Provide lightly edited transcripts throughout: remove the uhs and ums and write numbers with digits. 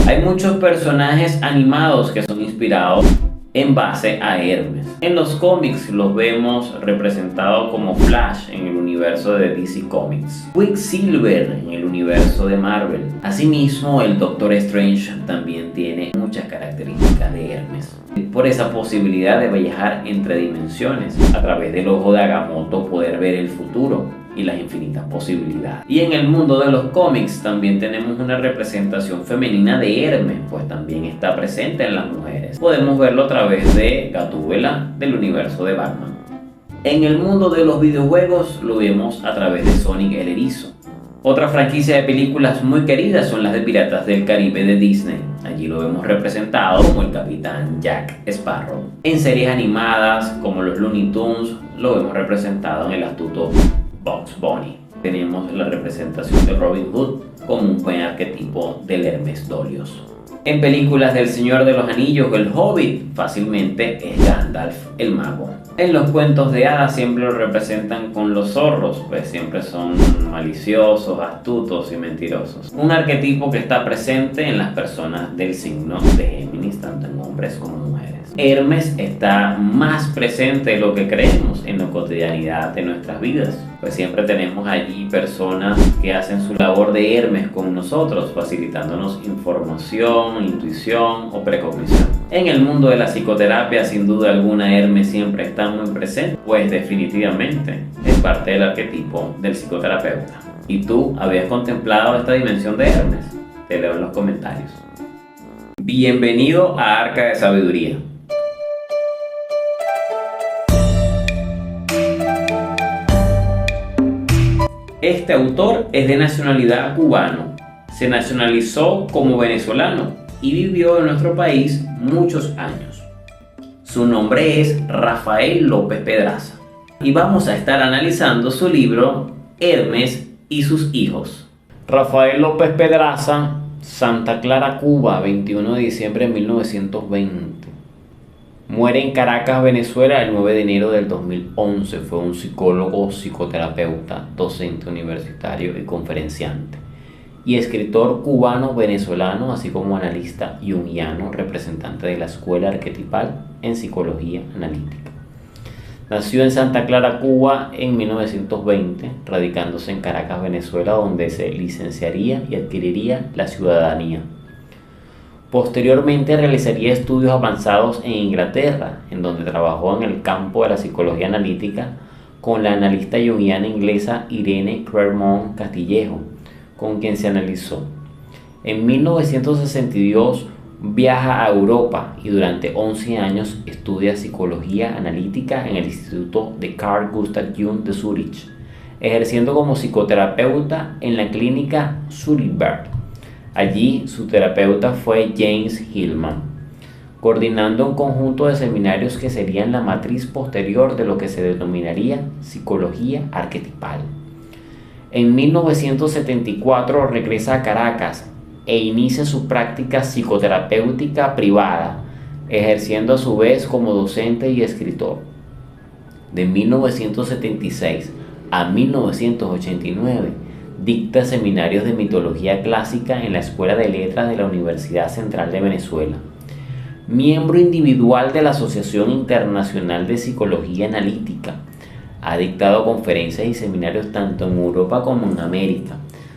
Hay muchos personajes animados que son inspirados en base a Hermes. En los cómics los vemos representados como Flash en el universo de DC Comics, Quicksilver en el universo de Marvel. Asimismo, el Doctor Strange también tiene muchas características de Hermes, por esa posibilidad de viajar entre dimensiones, a través del ojo de Agamotto poder ver el futuro y las infinitas posibilidades. Y en el mundo de los cómics también tenemos una representación femenina de Hermes, pues también está presente en las mujeres. Podemos verlo a través de Gatúbela del universo de Batman. En el mundo de los videojuegos lo vemos a través de Sonic el Erizo. Otra franquicia de películas muy queridas son las de Piratas del Caribe de Disney. Allí lo vemos representado como el capitán Jack Sparrow. En series animadas como los Looney Tunes lo vemos representado en el astuto Bugs Bunny. Tenemos la representación de Robin Hood como un buen arquetipo del Hermes Dolios. En películas del Señor de los Anillos, el Hobbit fácilmente es Gandalf el mago. En los cuentos de hadas siempre lo representan con los zorros, pues siempre son maliciosos, astutos y mentirosos. Un arquetipo que está presente en las personas del signo de Géminis, tanto en hombres como mujeres. Hermes está más presente de lo que creemos en la cotidianidad de nuestras vidas, pues siempre tenemos allí personas que hacen su labor de Hermes con nosotros, facilitándonos información, intuición o precognición. En el mundo de la psicoterapia, sin duda alguna, Hermes siempre está muy presente, pues definitivamente es parte del arquetipo del psicoterapeuta. ¿Y tú habías contemplado esta dimensión de Hermes? Te leo en los comentarios. Bienvenido a Arca de Sabiduría. Este autor es de nacionalidad cubano, se nacionalizó como venezolano y vivió en nuestro país muchos años. Su nombre es Rafael López Pedraza y vamos a estar analizando su libro Hermes y sus hijos. Rafael López Pedraza, Santa Clara, Cuba, 21 de diciembre de 1920. Muere en Caracas, Venezuela, el 9 de enero del 2011. Fue un psicólogo, psicoterapeuta, docente universitario y conferenciante. Y escritor cubano-venezolano, así como analista junguiano, representante de la escuela arquetipal en psicología analítica. Nació en Santa Clara, Cuba, en 1920, radicándose en Caracas, Venezuela, donde se licenciaría y adquiriría la ciudadanía. Posteriormente realizaría estudios avanzados en Inglaterra, en donde trabajó en el campo de la psicología analítica con la analista junguiana inglesa Irene Claremont Castillejo, con quien se analizó. En 1962 viaja a Europa y durante 11 años estudia psicología analítica en el Instituto de Carl Gustav Jung de Zúrich, ejerciendo como psicoterapeuta en la clínica Zurichberg. Allí su terapeuta fue James Hillman, coordinando un conjunto de seminarios que serían la matriz posterior de lo que se denominaría psicología arquetipal. En 1974 regresa a Caracas e inicia su práctica psicoterapéutica privada, ejerciendo a su vez como docente y escritor. De 1976 a 1989 dicta seminarios de mitología clásica en la Escuela de Letras de la Universidad Central de Venezuela. Miembro individual de la Asociación Internacional de Psicología Analítica, ha dictado conferencias y seminarios tanto en Europa como en América,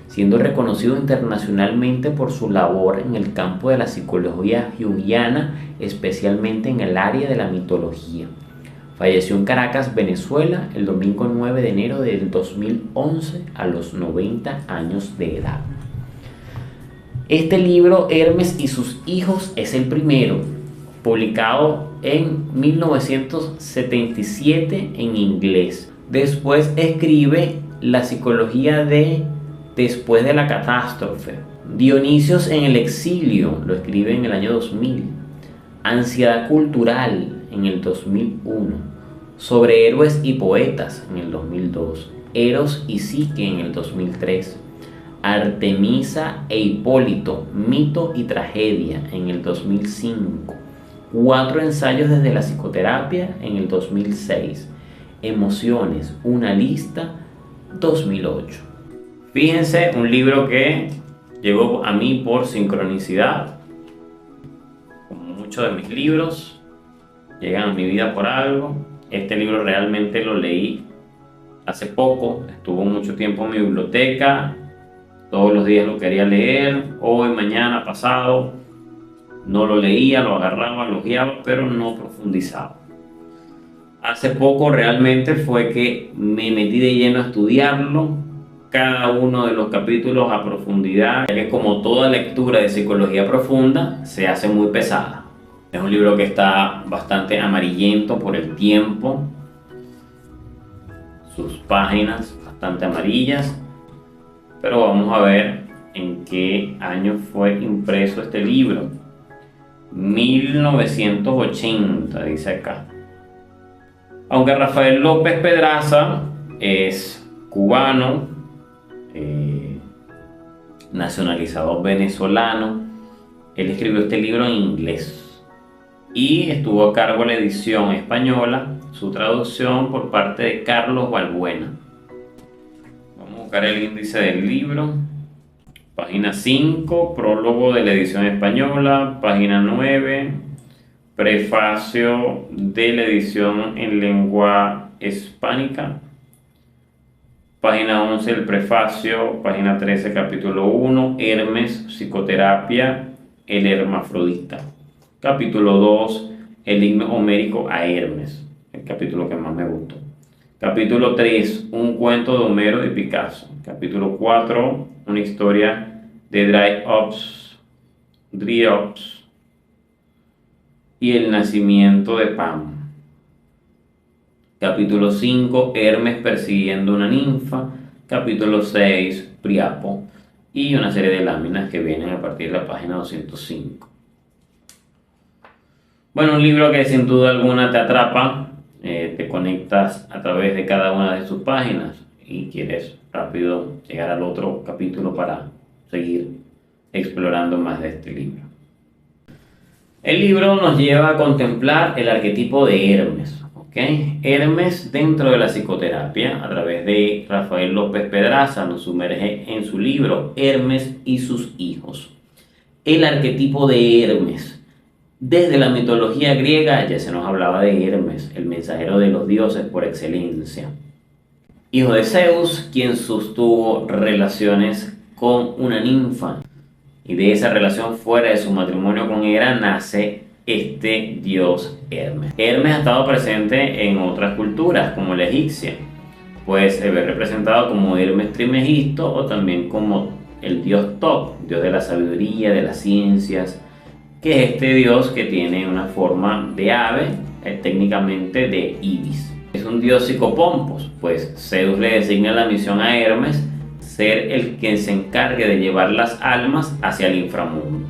siendo reconocido internacionalmente por su labor en el campo de la psicología junguiana, especialmente en el área de la mitología. Falleció en Caracas, Venezuela, el domingo 9 de enero del 2011 a los 90 años de edad. Este libro, Hermes y sus hijos, es el primero, publicado en 1977 en inglés. Después escribe La psicología de después de la catástrofe. Dionisios en el exilio, lo escribe en el año 2000. Ansiedad cultural, en el 2001. Sobre héroes y poetas, en el 2002. Eros y Psique, en el 2003. Artemisa e Hipólito, mito y tragedia, en el 2005. 4 ensayos desde la psicoterapia, en el 2006. Emociones, una lista, 2008. Fíjense, un libro que llegó a mí por sincronicidad. muchos de mis libros llegan a mi vida por algo. Este libro realmente lo leí hace poco, estuvo mucho tiempo en mi biblioteca, todos los días lo quería leer, hoy, mañana, pasado, no lo leía, lo agarraba, lo guiaba, pero no profundizaba. Hace poco realmente fue que me metí de lleno a estudiarlo, cada uno de los capítulos a profundidad, ya que como toda lectura de psicología profunda se hace muy pesada. Es un libro que está bastante amarillento por el tiempo, sus páginas bastante amarillas, pero vamos a ver en qué año fue impreso este libro. 1980 dice acá. Aunque Rafael López Pedraza es cubano, nacionalizado venezolano, él escribió este libro en inglés y estuvo a cargo de la edición española, su traducción por parte de Carlos Balbuena. Vamos a buscar el índice del libro. Página 5, prólogo de la edición española. Página 9, prefacio de la edición en lengua hispánica. Página 11, el prefacio. Página 13, capítulo 1, Hermes, psicoterapia, el hermafrodita. Capítulo 2, el himno homérico a Hermes, el capítulo que más me gustó. Capítulo 3, un cuento de Homero y Picasso. Capítulo 4, una historia de Dryops y el nacimiento de Pan. Capítulo 5, Hermes persiguiendo una ninfa. Capítulo 6, Priapo, y una serie de láminas que vienen a partir de la página 205. Bueno, un libro que sin duda alguna te atrapa, te conectas a través de cada una de sus páginas y quieres rápido llegar al otro capítulo para seguir explorando más de este libro. El libro nos lleva a contemplar el arquetipo de Hermes, ¿ok? Hermes dentro de la psicoterapia, a través de Rafael López Pedraza, nos sumerge en su libro Hermes y sus hijos. El arquetipo de Hermes. Desde la mitología griega ya se nos hablaba de Hermes, el mensajero de los dioses por excelencia. Hijo de Zeus, quien sostuvo relaciones con una ninfa. Y de esa relación, fuera de su matrimonio con Hera, nace este dios Hermes. Hermes ha estado presente en otras culturas, como la egipcia. Puede ser representado como Hermes Trismegisto o también como el dios Thoth, dios de la sabiduría, de las ciencias, que es este dios que tiene una forma de ave, técnicamente de ibis. Es un dios psicopompos, pues Zeus le designa la misión a Hermes, ser el que se encargue de llevar las almas hacia el inframundo.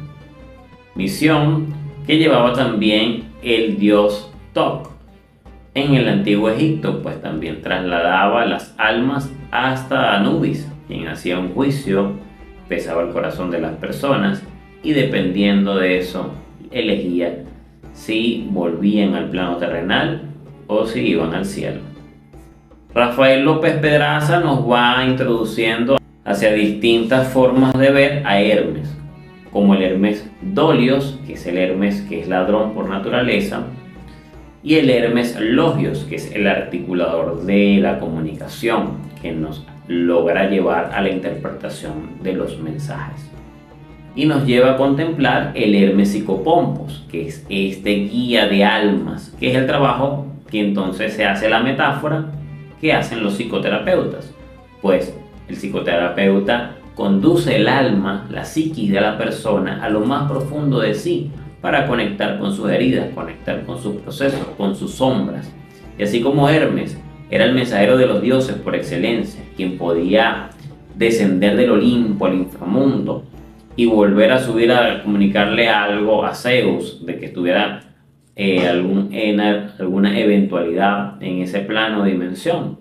Misión que llevaba también el dios Thoth. En el antiguo Egipto, pues también trasladaba las almas hasta Anubis, quien hacía un juicio, pesaba el corazón de las personas y dependiendo de eso elegía si volvían al plano terrenal o si iban al cielo. Rafael López Pedraza nos va introduciendo hacia distintas formas de ver a Hermes, como el Hermes Dolios, que es el Hermes que es ladrón por naturaleza, y el Hermes Logios, que es el articulador de la comunicación, que nos logra llevar a la interpretación de los mensajes. Y nos lleva a contemplar el Hermes Psicopompos, que es este guía de almas, que es el trabajo que entonces se hace la metáfora que hacen los psicoterapeutas. Pues el psicoterapeuta conduce el alma, la psiquis de la persona, a lo más profundo de sí, para conectar con sus heridas, conectar con sus procesos, con sus sombras. Y así como Hermes era el mensajero de los dioses por excelencia, quien podía descender del Olimpo al inframundo y volver a subir a comunicarle algo a Zeus de que estuviera alguna eventualidad en ese plano o dimensión.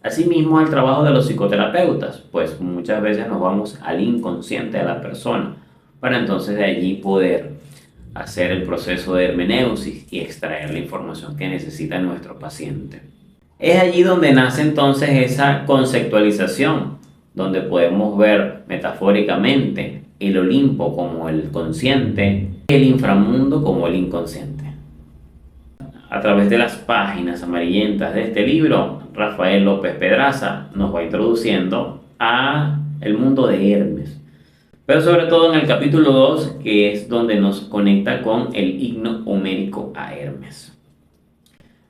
Asimismo, el trabajo de los psicoterapeutas, pues muchas veces nos vamos al inconsciente de la persona para entonces de allí poder hacer el proceso de hermeneusis y extraer la información que necesita nuestro paciente. Es allí donde nace entonces esa conceptualización donde podemos ver metafóricamente el Olimpo como el consciente, el inframundo como el inconsciente. A través de las páginas amarillentas de este libro, Rafael López Pedraza nos va introduciendo a el mundo de Hermes, pero sobre todo en el capítulo 2, que es donde nos conecta con el himno homérico a Hermes.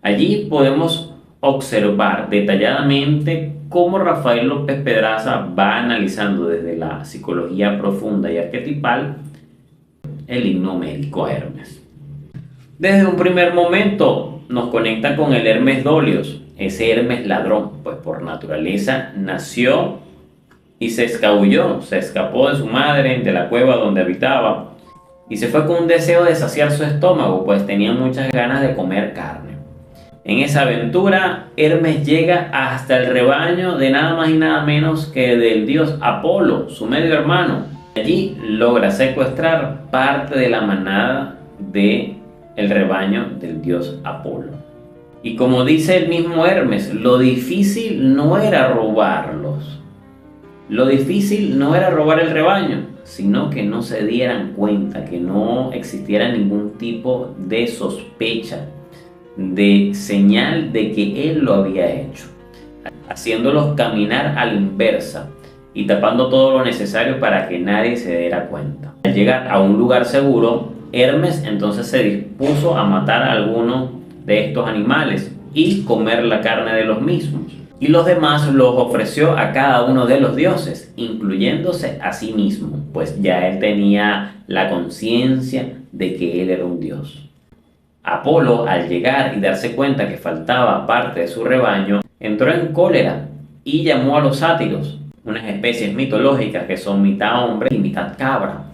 Allí podemos observar detalladamente cómo Rafael López Pedraza va analizando desde la psicología profunda y arquetipal el himno homérico a Hermes. Desde un primer momento nos conecta con el Hermes Dolios, ese Hermes ladrón, pues por naturaleza nació y se escabulló, se escapó de su madre, de la cueva donde habitaba, y se fue con un deseo de saciar su estómago, pues tenía muchas ganas de comer carne. En esa aventura, Hermes llega hasta el rebaño de nada más y nada menos que del dios Apolo, su medio hermano. Allí logra secuestrar parte de la manada del rebaño del dios Apolo. Y como dice el mismo Hermes, lo difícil no era robarlos. Lo difícil no era robar el rebaño, sino que no se dieran cuenta, que no existiera ningún tipo de sospecha, de señal de que él lo había hecho, haciéndolos caminar a la inversa y tapando todo lo necesario para que nadie se diera cuenta. Al llegar a un lugar seguro, Hermes entonces se dispuso a matar a alguno de estos animales y comer la carne de los mismos. Y los demás los ofreció a cada uno de los dioses, incluyéndose a sí mismo, pues ya él tenía la conciencia de que él era un dios. Apolo, al llegar y darse cuenta que faltaba parte de su rebaño, entró en cólera y llamó a los sátiros, unas especies mitológicas que son mitad hombre y mitad cabra.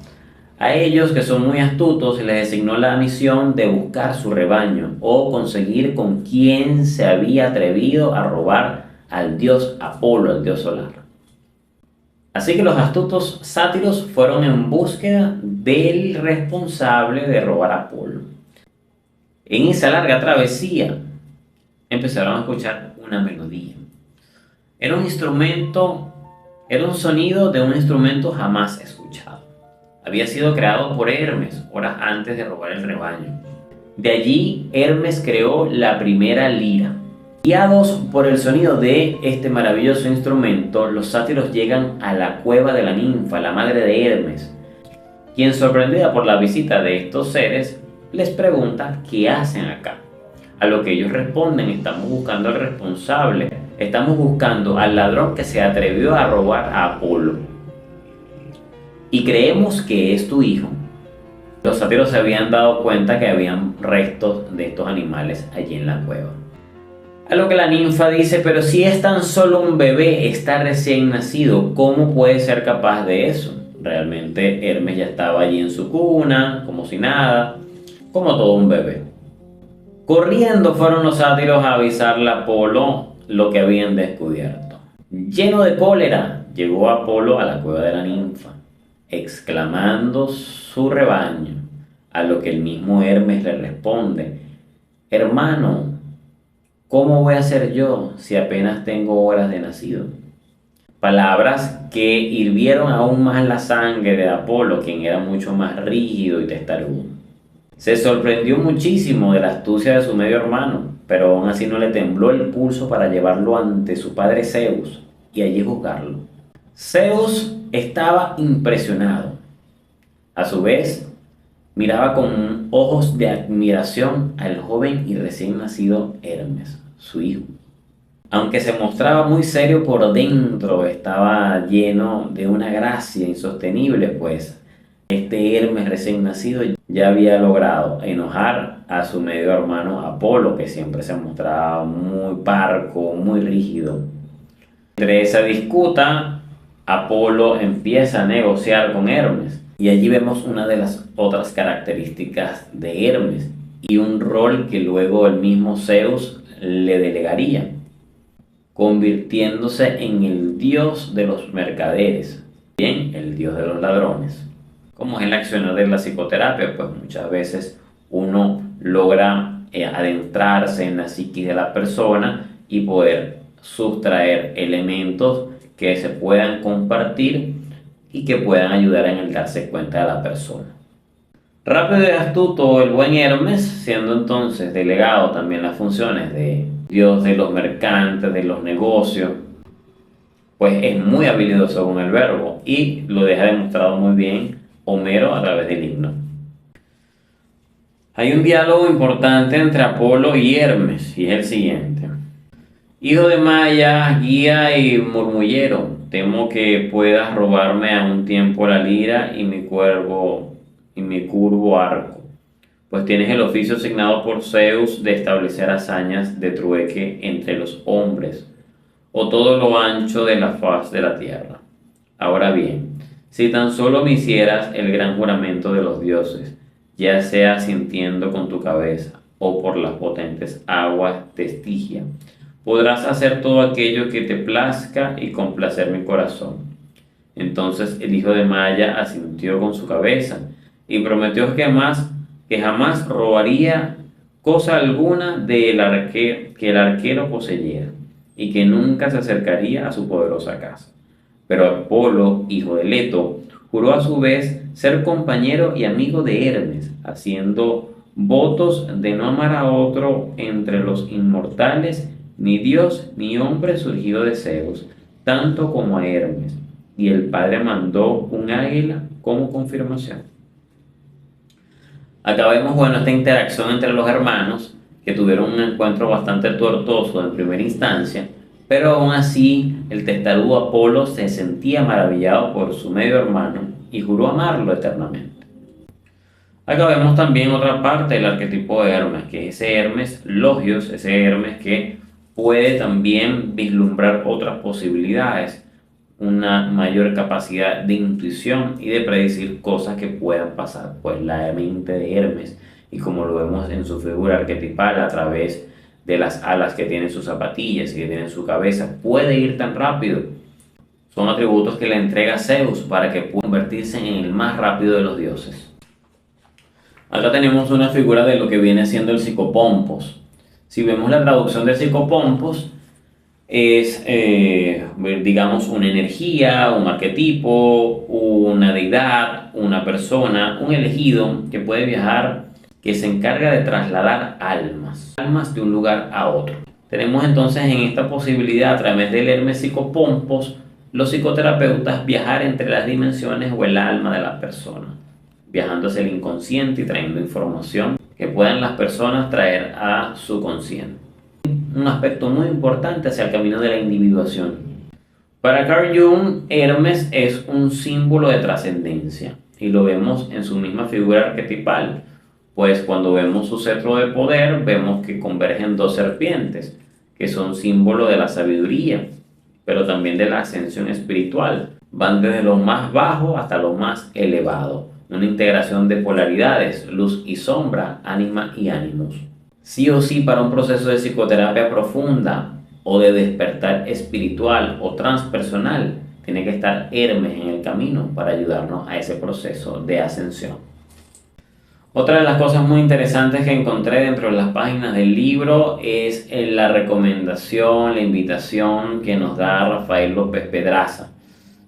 A ellos, que son muy astutos, les designó la misión de buscar su rebaño o conseguir con quién se había atrevido a robar al dios Apolo, el dios solar. Así que los astutos sátiros fueron en búsqueda del responsable de robar a Apolo. En esa larga travesía empezaron a escuchar una melodía. Era un sonido de un instrumento jamás escuchado. Había sido creado por Hermes horas antes de robar el rebaño. De allí Hermes creó la primera lira. Guiados por el sonido de este maravilloso instrumento, los sátiros llegan a la cueva de la ninfa, la madre de Hermes, quien, sorprendida por la visita de estos seres, les pregunta qué hacen acá. A lo que ellos responden: estamos buscando al responsable, estamos buscando al ladrón que se atrevió a robar a Apolo y creemos que es tu hijo. Los sátiros se habían dado cuenta que habían restos de estos animales allí en la cueva. A lo que la ninfa dice: pero si es tan solo un bebé, está recién nacido, ¿cómo puede ser capaz de eso? Realmente Hermes ya estaba allí en su cuna, como si nada, como todo un bebé. Corriendo fueron los sátiros a avisarle a Apolo lo que habían descubierto. Lleno de cólera, llegó Apolo a la cueva de la ninfa, exclamando su rebaño, a lo que el mismo Hermes le responde: hermano, ¿cómo voy a ser yo si apenas tengo horas de nacido? Palabras que hirvieron aún más la sangre de Apolo, quien era mucho más rígido y testarudo. Se sorprendió muchísimo de la astucia de su medio hermano, pero aún así no le tembló el pulso para llevarlo ante su padre Zeus y allí juzgarlo. Zeus estaba impresionado. A su vez, miraba con ojos de admiración al joven y recién nacido Hermes, su hijo. Aunque se mostraba muy serio por dentro, estaba lleno de una gracia insostenible, pues este Hermes recién nacido ya había logrado enojar a su medio hermano Apolo, que siempre se mostraba muy parco, muy rígido. Entre esa disputa, Apolo empieza a negociar con Hermes, y allí vemos una de las otras características de Hermes y un rol que luego el mismo Zeus le delegaría, convirtiéndose en el dios de los mercaderes, bien, el dios de los ladrones. Como es el accionar de la psicoterapia, pues muchas veces uno logra adentrarse en la psiquis de la persona y poder sustraer elementos que se puedan compartir y que puedan ayudar en el darse cuenta de la persona. Rápido y astuto, el buen Hermes, siendo entonces delegado también las funciones de dios de los mercantes, de los negocios, pues es muy habilidoso con el verbo y lo deja demostrado muy bien Homero a través del himno. Hay un diálogo importante entre Apolo y Hermes y es el siguiente. Hijo de Maya, guía y murmullero, temo que puedas robarme a un tiempo la lira y mi curvo arco, pues tienes el oficio asignado por Zeus de establecer hazañas de trueque entre los hombres, o todo lo ancho de la faz de la tierra. Ahora bien, si tan solo me hicieras el gran juramento de los dioses, ya sea sintiendo con tu cabeza o por las potentes aguas de Estigia, podrás hacer todo aquello que te plazca y complacer mi corazón. Entonces el hijo de Maya asintió con su cabeza y prometió que jamás robaría cosa alguna que el arquero poseyera y que nunca se acercaría a su poderosa casa. Pero Apolo, hijo de Leto, juró a su vez ser compañero y amigo de Hermes, haciendo votos de no amar a otro entre los inmortales, ni dios ni hombre surgido de Zeus, tanto como a Hermes. Y el padre mandó un águila como confirmación. Acá vemos, esta interacción entre los hermanos, que tuvieron un encuentro bastante tortuoso en primera instancia, pero aún así el testarudo Apolo se sentía maravillado por su medio hermano y juró amarlo eternamente. Acá vemos también otra parte del arquetipo de Hermes, que es ese Hermes Logios, ese Hermes que puede también vislumbrar otras posibilidades, una mayor capacidad de intuición y de predecir cosas que puedan pasar. Pues la mente de Hermes, y como lo vemos en su figura arquetipal a través de las alas que tienen sus zapatillas y que tienen su cabeza, puede ir tan rápido. Son atributos que le entrega Zeus para que pueda convertirse en el más rápido de los dioses. Acá tenemos una figura de lo que viene siendo el psicopompos. Si vemos la traducción de psicopompos, es, digamos, una energía, un arquetipo, una deidad, una persona, un elegido que puede viajar, que se encarga de trasladar almas de un lugar a otro. Tenemos entonces en esta posibilidad, a través del Hermes psicopompos, los psicoterapeutas viajar entre las dimensiones o el alma de la persona, viajando hacia el inconsciente y trayendo información que puedan las personas traer a su consciente. Un aspecto muy importante hacia el camino de la individuación. Para Carl Jung, Hermes es un símbolo de trascendencia y lo vemos en su misma figura arquetipal, pues cuando vemos su cetro de poder vemos que convergen dos serpientes que son símbolo de la sabiduría, pero también de la ascensión espiritual. Van desde lo más bajo hasta lo más elevado, una integración de polaridades, luz y sombra, ánima y ánimos. Sí o sí, para un proceso de psicoterapia profunda o de despertar espiritual o transpersonal, tiene que estar Hermes en el camino para ayudarnos a ese proceso de ascensión. Otra de las cosas muy interesantes que encontré dentro de las páginas del libro es la recomendación, la invitación que nos da Rafael López Pedraza.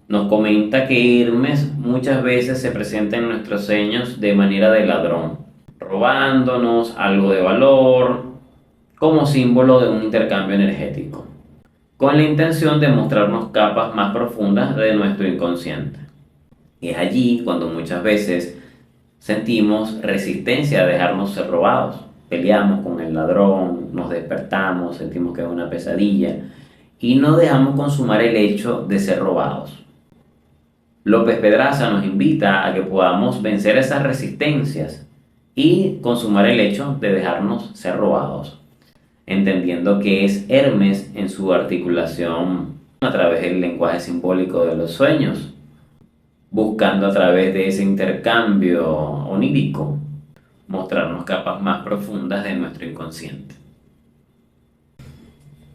Nos comenta que Hermes muchas veces se presenta en nuestros sueños de manera de ladrón, robándonos algo de valor como símbolo de un intercambio energético, con la intención de mostrarnos capas más profundas de nuestro inconsciente. Y es allí cuando muchas veces sentimos resistencia a dejarnos ser robados. Peleamos con el ladrón, nos despertamos, sentimos que es una pesadilla y no dejamos consumar el hecho de ser robados. López Pedraza nos invita a que podamos vencer esas resistencias y consumar el hecho de dejarnos ser robados, entendiendo que es Hermes en su articulación a través del lenguaje simbólico de los sueños, buscando a través de ese intercambio onírico mostrarnos capas más profundas de nuestro inconsciente.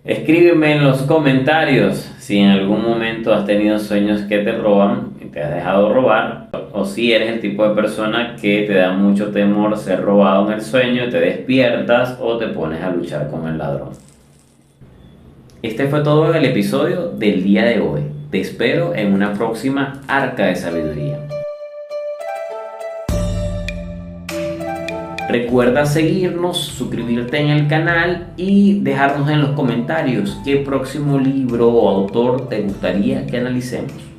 Escríbeme en los comentarios si en algún momento has tenido sueños que te roban y te has dejado robar, o si eres el tipo de persona que te da mucho temor ser robado en el sueño y te despiertas o te pones a luchar con el ladrón. Este fue todo el episodio del día de hoy. Te espero en una próxima Arca de Sabiduría. Recuerda seguirnos, suscribirte en el canal y dejarnos en los comentarios qué próximo libro o autor te gustaría que analicemos.